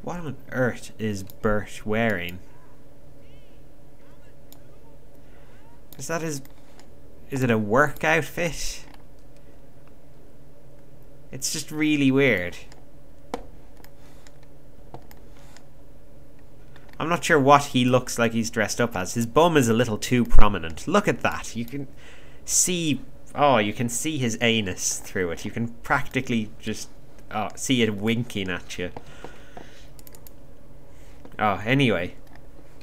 What on earth is Bert wearing? Is that his... Is it a work outfit? It's just really weird. I'm not sure what he looks like he's dressed up as. His bum is a little too prominent. Look at that. You can see... Oh, you can see his anus through it. You can practically just see it winking at you. Oh, anyway.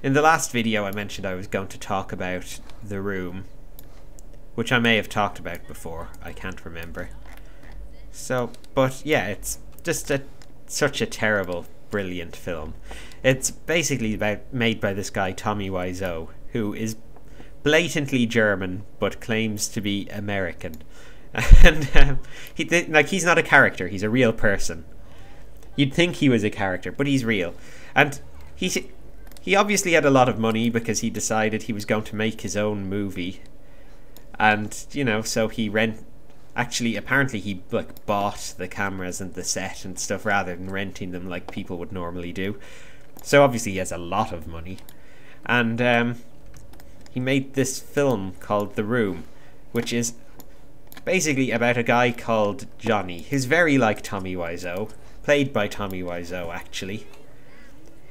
In the last video I mentioned I was going to talk about The Room, which I may have talked about before. I can't remember. So, but yeah, it's just such a terrible, brilliant film. It's basically made by this guy Tommy Wiseau, who is blatantly German but claims to be American. And he's not a character, he's a real person. You'd think he was a character, but he's real. And he obviously had a lot of money because he decided he was going to make his own movie. And, you know, so apparently he bought the cameras and the set and stuff rather than renting them like people would normally do. So obviously he has a lot of money. And he made this film called The Room, which is basically about a guy called Johnny, who's very like Tommy Wiseau, played by Tommy Wiseau actually,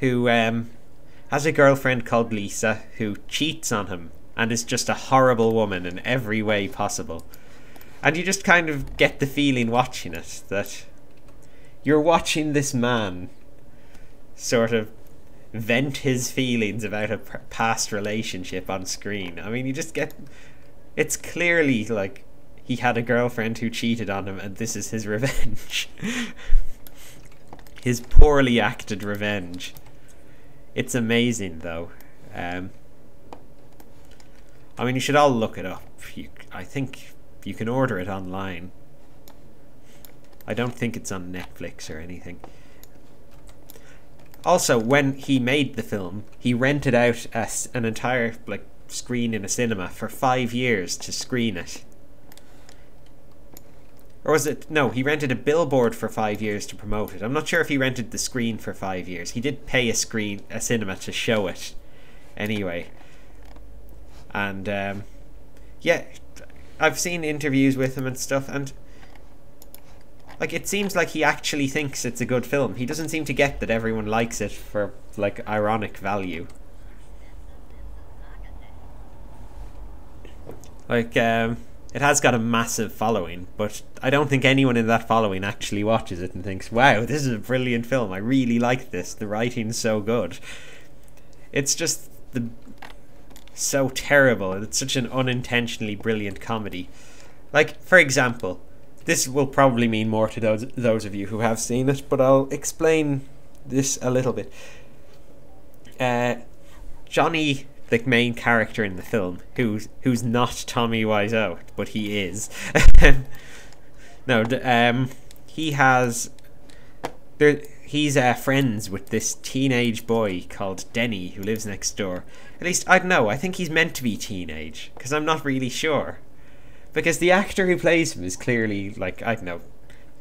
who has a girlfriend called Lisa who cheats on him and is just a horrible woman in every way possible. And you just kind of get the feeling watching it that you're watching this man sort of vent his feelings about a past relationship on screen. I mean, you just get... It's clearly like he had a girlfriend who cheated on him and this is his revenge. His poorly acted revenge. It's amazing, though. I mean, you should all look it up. I think you can order it online. I don't think it's on Netflix or anything. Also, when he made the film, he rented out an entire screen in a cinema for 5 years to screen it. Or was it... No, he rented a billboard for 5 years to promote it. I'm not sure if he rented the screen for 5 years. He did pay a cinema to show it. Anyway. And, yeah, I've seen interviews with him and stuff, and it seems like he actually thinks it's a good film. He doesn't seem to get that everyone likes it for, ironic value. It has got a massive following, but I don't think anyone in that following actually watches it and thinks, wow, this is a brilliant film. I really like this. The writing's so good. It's just so terrible, and it's such an unintentionally brilliant comedy. For example, this will probably mean more to those of you who have seen it, but I'll explain this a little bit. Johnny, the main character in the film, who's not Tommy Wiseau, but he is. No, he's friends with this teenage boy called Denny who lives next door. At least, I don't know, I think he's meant to be teenage, because I'm not really sure. Because the actor who plays him is clearly, I don't know,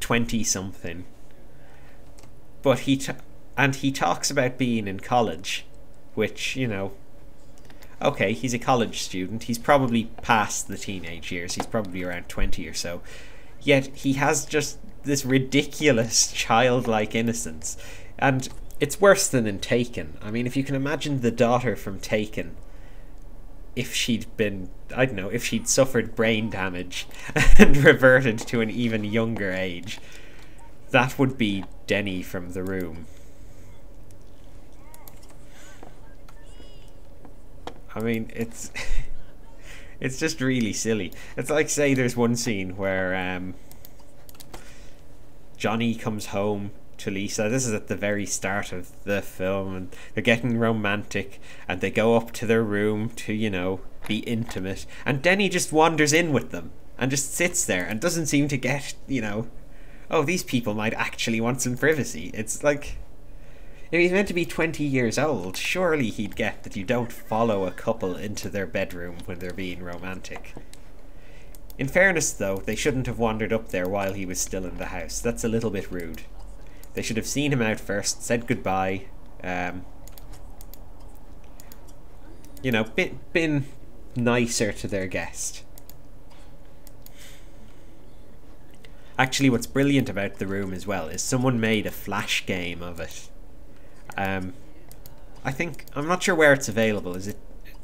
20-something. But he talks about being in college, which, you know... Okay, he's a college student. He's probably past the teenage years. He's probably around 20 or so. Yet he has just this ridiculous childlike innocence. And it's worse than in Taken. I mean, if you can imagine the daughter from Taken, if she'd been, I don't know, if she'd suffered brain damage and reverted to an even younger age, that would be Denny from The Room. I mean, it's just really silly. It's like, say, there's one scene where Johnny comes home to Lisa. This is at the very start of the film, and they're getting romantic, and they go up to their room to, you know, be intimate, and Denny just wanders in with them and just sits there and doesn't seem to get, you know, oh, these people might actually want some privacy. It's like, if he's meant to be 20 years old, surely he'd get that you don't follow a couple into their bedroom when they're being romantic. In fairness, though, they shouldn't have wandered up there while he was still in the house. That's a little bit rude. They should have seen him out first, said goodbye. You know, been nicer to their guest. Actually, what's brilliant about the room as well is someone made a flash game of it. I think, I'm not sure where it's available. It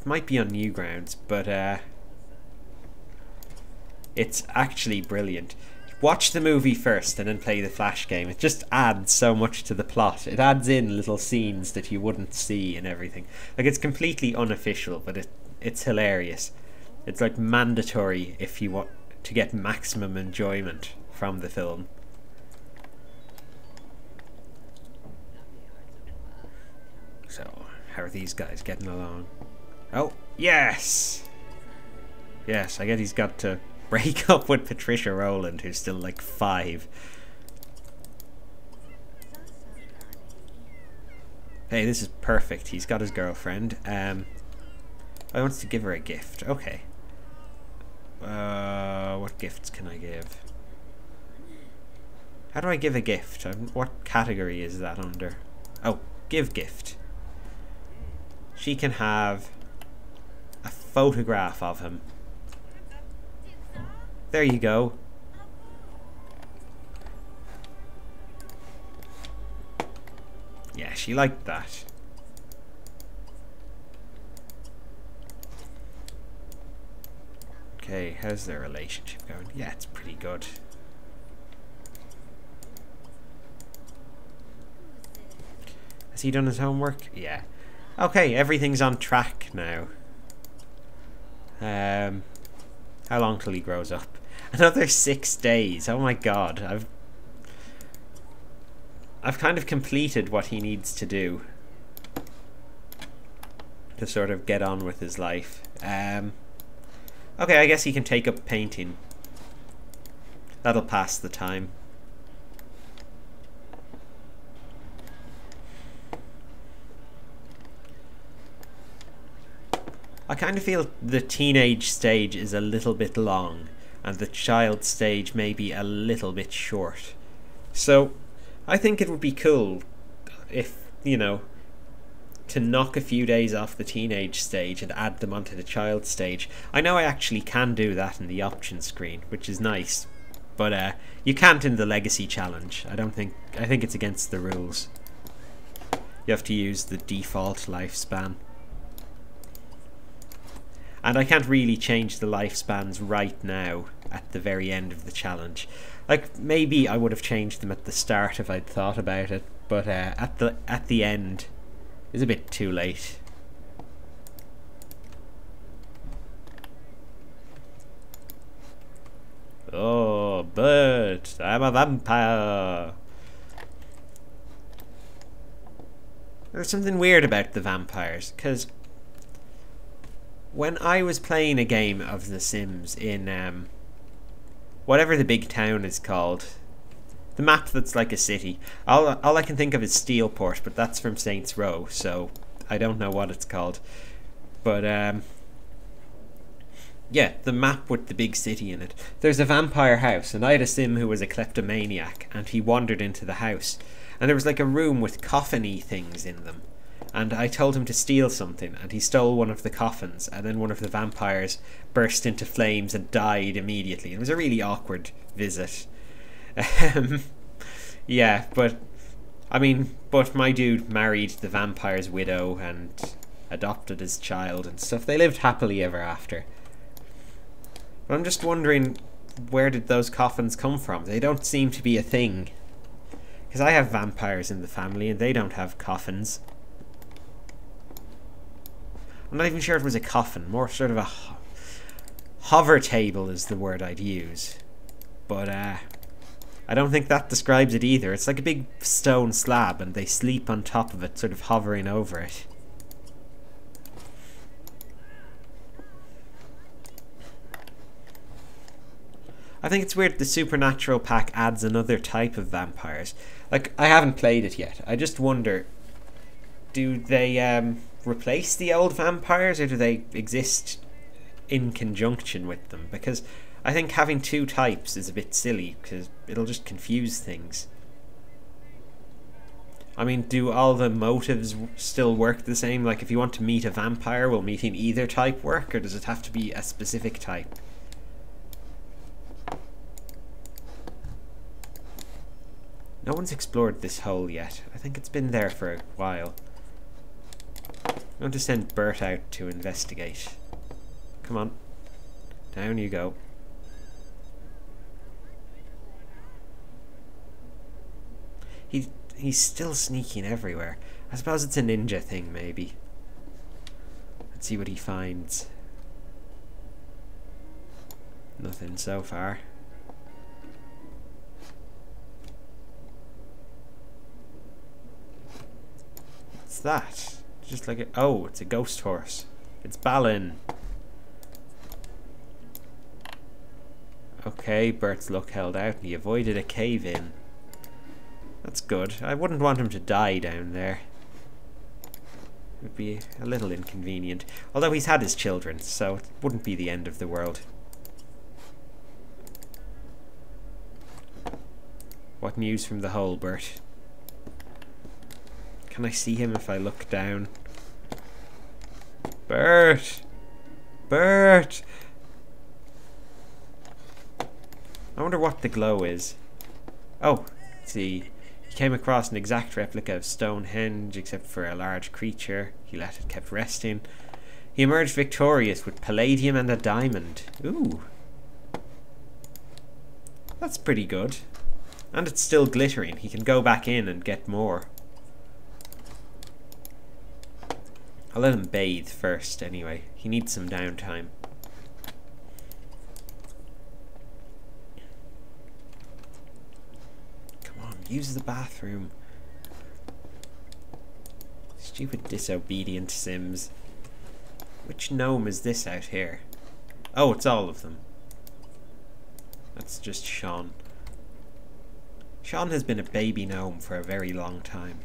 might be on Newgrounds, but it's actually brilliant. Watch the movie first and then play the flash game. It just adds so much to the plot. It adds in little scenes that you wouldn't see and everything. Like, it's completely unofficial, but it's hilarious. It's like mandatory if you want to get maximum enjoyment from the film. So, how are these guys getting along? Oh, yes! Yes, I guess he's got to break up with Patricia Rowland, who's still like 5. Hey, this is perfect. He's got his girlfriend. I wants to give her a gift. Okay. What gifts can I give? How do I give a gift? What category is that under? Oh, give gift. She can have a photograph of him. There you go. Yeah, she liked that. Okay, how's their relationship going? Yeah, it's pretty good. Has he done his homework? Yeah. Okay, everything's on track now. How long till he grows up? Another 6 days. Oh my god. I've kind of completed what he needs to do to sort of get on with his life. Okay, I guess he can take up painting. That'll pass the time. I kind of feel the teenage stage is a little bit long and the child stage may be a little bit short. So I think it would be cool if, you know, to knock a few days off the teenage stage and add them onto the child stage. I know I actually can do that in the options screen, which is nice, but you can't in the legacy challenge. I think it's against the rules. You have to use the default lifespan. And I can't really change the lifespans right now at the very end of the challenge. Like, maybe I would have changed them at the start if I'd thought about it, but at the end is a bit too late. Oh, but I'm a vampire. There's something weird about the vampires, because when I was playing a game of The Sims in whatever the big town is called, the map that's like a city, all I can think of is Steelport, but that's from Saints Row, so I don't know what it's called. But yeah, the map with the big city in it. There's a vampire house, and I had a sim who was a kleptomaniac, and he wandered into the house, and there was like a room with coffin-y things in them. And I told him to steal something, and he stole one of the coffins, and then one of the vampires burst into flames and died immediately. It was a really awkward visit. Yeah, but I mean, but my dude married the vampire's widow and adopted his child and stuff. They lived happily ever after. But I'm just wondering, where did those coffins come from? They don't seem to be a thing. Because I have vampires in the family, and they don't have coffins. I'm not even sure if it was a coffin, more sort of a hover table is the word I'd use. But I don't think that describes it either. It's like a big stone slab and they sleep on top of it, sort of hovering over it. I think it's weird the Supernatural pack adds another type of vampires. Like, I haven't played it yet. I just wonder, do they replace the old vampires, or do they exist in conjunction with them? Because I think having two types is a bit silly, because it'll just confuse things. I mean, do all the motives still work the same? Like, if you want to meet a vampire, will meeting either type work, or does it have to be a specific type? No one's explored this hole yet. I think it's been there for a while. I'm going to send Bert out to investigate. Come on. Down you go. He's still sneaking everywhere. I suppose it's a ninja thing, maybe. Let's see what he finds. Nothing so far. What's that? Just like a... Oh, it's a ghost horse. It's Balin. Okay, Bert's luck held out and he avoided a cave-in. That's good. I wouldn't want him to die down there. It would be a little inconvenient. Although he's had his children, so it wouldn't be the end of the world. What news from the hole, Bert? Can I see him if I look down? Bert! Bert! I wonder what the glow is. Oh, let's see. He came across an exact replica of Stonehenge, except for a large creature. He let it kept resting. He emerged victorious with palladium and a diamond. Ooh. That's pretty good. And it's still glittering. He can go back in and get more. I'll let him bathe first, anyway. He needs some downtime. Use the bathroom. Stupid disobedient Sims. Which gnome is this out here? Oh, it's all of them. That's just Sean. Sean has been a baby gnome for a very long time.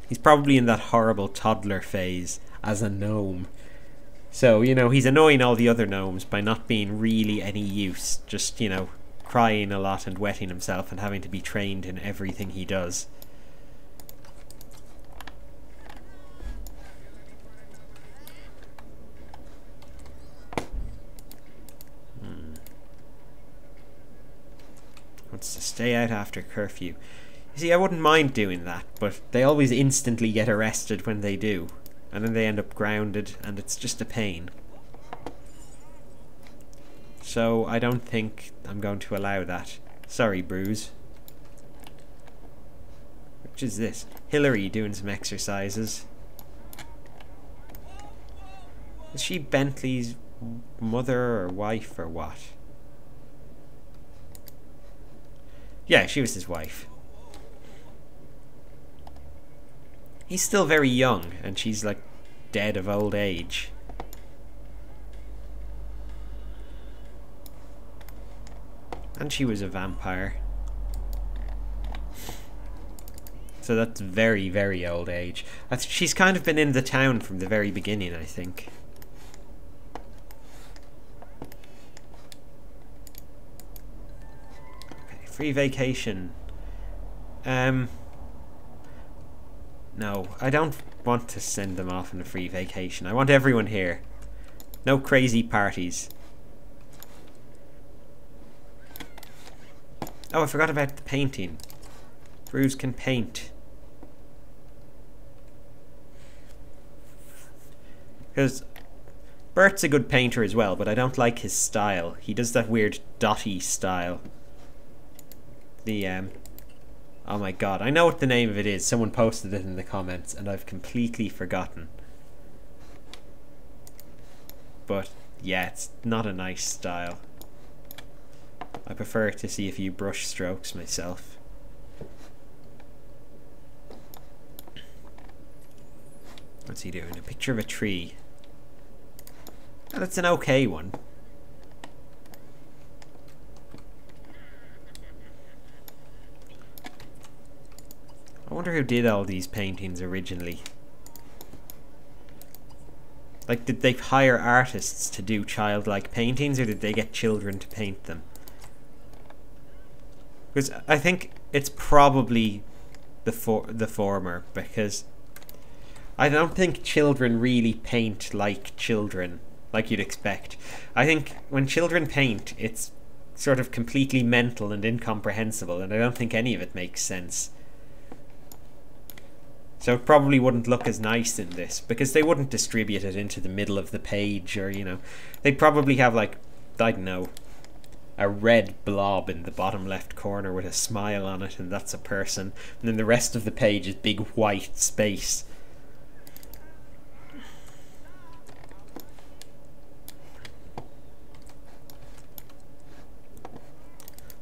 He's probably in that horrible toddler phase as a gnome. So, you know, he's annoying all the other gnomes by not being really any use. Just, you know, crying a lot and wetting himself and having to be trained in everything he does. Wants to stay out after curfew. You see, I wouldn't mind doing that, but they always instantly get arrested when they do. And then they end up grounded, and it's just a pain. So I don't think I'm going to allow that. Sorry, Bruce. Which is this? Hillary doing some exercises. Is she Bentley's mother or wife or what? Yeah, she was his wife. He's still very young, and she's like dead of old age. And she was a vampire. So that's very, very old age. She's kind of been in the town from the very beginning, I think. Okay, free vacation. No, I don't want to send them off on a free vacation. I want everyone here. No crazy parties. Oh, I forgot about the painting. Bruce can paint. Because Bert's a good painter as well, but I don't like his style. He does that weird dotty style. Oh my god, I know what the name of it is. Someone posted it in the comments and I've completely forgotten. But yeah, it's not a nice style. I prefer to see a few brush strokes myself. What's he doing? A picture of a tree. Oh, that's an okay one. I wonder who did all these paintings originally. Like, did they hire artists to do childlike paintings, or did they get children to paint them? Because I think it's probably the former, because I don't think children really paint like children, like you'd expect. I think when children paint, it's sort of completely mental and incomprehensible, and I don't think any of it makes sense. So it probably wouldn't look as nice in this, because they wouldn't distribute it into the middle of the page, or, you know, they'd probably have, like, I don't know, a red blob in the bottom left corner with a smile on it, and that's a person, and then the rest of the page is big white space.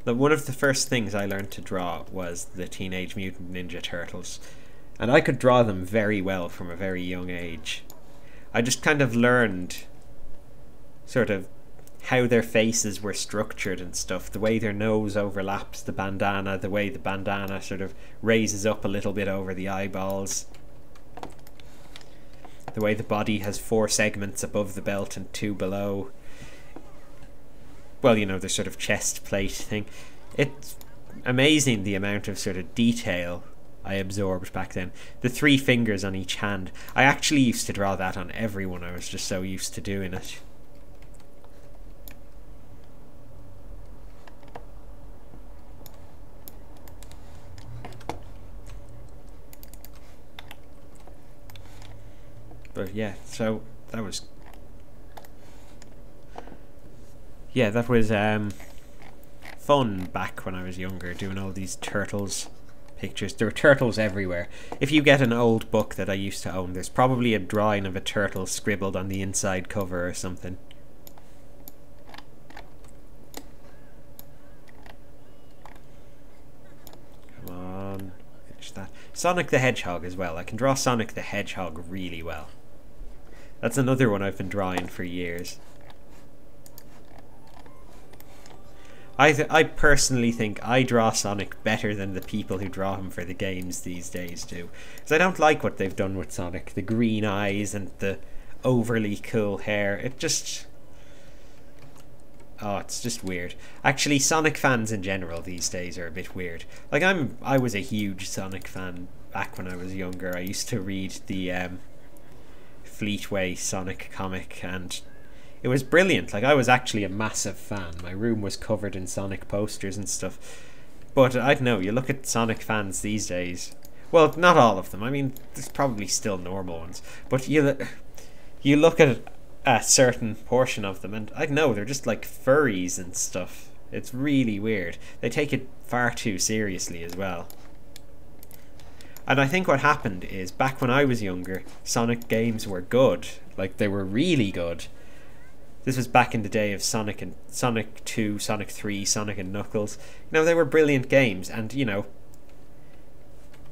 One of the first things I learned to draw was the Teenage Mutant Ninja Turtles, and I could draw them very well from a very young age. I just kind of learned sort of how their faces were structured and stuff, the way their nose overlaps the bandana, the way the bandana sort of raises up a little bit over the eyeballs, the way the body has 4 segments above the belt and 2 below. Well, you know, the sort of chest plate thing. It's amazing the amount of sort of detail I absorbed back then. The 3 fingers on each hand. I actually used to draw that on everyone. I was just so used to doing it. But yeah, so that was... yeah, that was fun back when I was younger, doing all these turtles pictures. There were turtles everywhere. If you get an old book that I used to own, there's probably a drawing of a turtle scribbled on the inside cover or something. Come on, finish that. Sonic the Hedgehog as well. I can draw Sonic the Hedgehog really well. That's another one I've been drawing for years. I personally think I draw Sonic better than the people who draw him for the games these days do. Because I don't like what they've done with Sonic. The green eyes and the overly cool hair. It just... oh, it's just weird. Actually, Sonic fans in general these days are a bit weird. Like, I was a huge Sonic fan back when I was younger. I used to read the Fleetway Sonic comic, and it was brilliant. Like, I was actually a massive fan. My room was covered in Sonic posters and stuff. But I don't know, you look at Sonic fans these days. Well, not all of them. I mean, there's probably still normal ones. But you look at a certain portion of them, and I don't know, they're just like furries and stuff. It's really weird. They take it far too seriously as well. And I think what happened is, back when I was younger, Sonic games were good. Like, they were really good. This was back in the day of Sonic 2, Sonic 3, Sonic and Knuckles. You know, they were brilliant games, and, you know,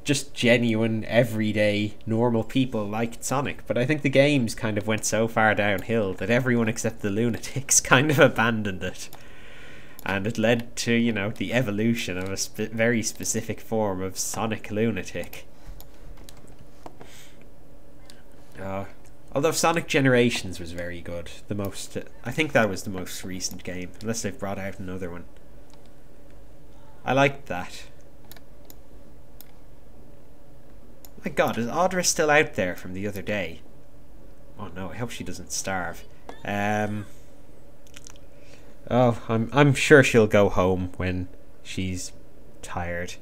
just genuine, everyday, normal people liked Sonic. But I think the games kind of went so far downhill that everyone except the lunatics kind of abandoned it. And it led to, you know, the evolution of a very specific form of Sonic lunatic. Although Sonic Generations was very good. I think that was the most recent game, unless they've brought out another one. I liked that. My god, is Audra still out there from the other day? Oh no, I hope she doesn't starve. Oh, I'm sure she'll go home when she's tired.